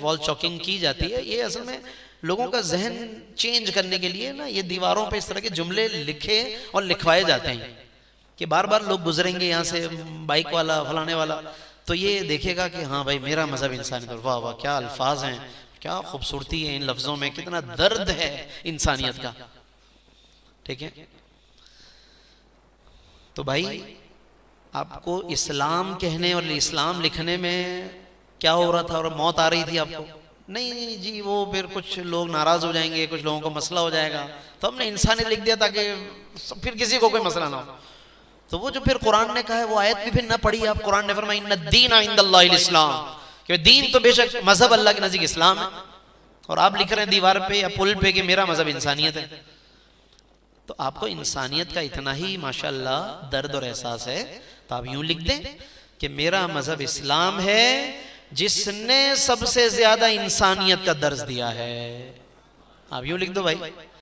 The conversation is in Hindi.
वॉल चॉकिंग की जाती है, ये असल में लोगों का जहन चेंज करने के लिए ना, ये दीवारों पे इस तरह के जुमले लिखे और लिखवाए जाते हैं कि बार बार लोग गुजरेंगे यहाँ से, बाइक वाला फलाने वाला, तो ये देखेगा कि हाँ भाई मेरा मजहब इंसानियत। वाह वाह क्या अल्फाज हैं, क्या खूबसूरती है इन लफ्जों में, कितना दर्द है इंसानियत का। ठीक है, तो भाई आपको इस्लाम कहने और इस्लाम लिखने में क्या हो रहा था, और मौत आ रही थी आपको? नहीं जी, वो फिर कुछ लोग नाराज हो जाएंगे, कुछ लोगों को मसला हो जाएगा, तो हमने इंसानियत लिख दिया ताकि फिर किसी को कोई मसला ना हो। तो वो जो फिर कुरान ने कहा है वो आयत भी फिर ना पढ़ी आप। कुरान ने फरमाया इन्ना दीन इंदल्लाहिल इस्लाम, कि दीन तो बेशक मजहब अल्लाह के नजदीक इस्लाम है, और आप लिख रहे हैं दीवार पे या पुल पे कि मेरा मजहब इंसानियत है। तो आपको इंसानियत का इतना ही माशाअल्लाह दर्द और एहसास है, तो आप यूं लिख दें कि मेरा मजहब इस्लाम है जिसने सबसे ज्यादा इंसानियत का दर्ज दिया है। आप यूं लिख दो भाई।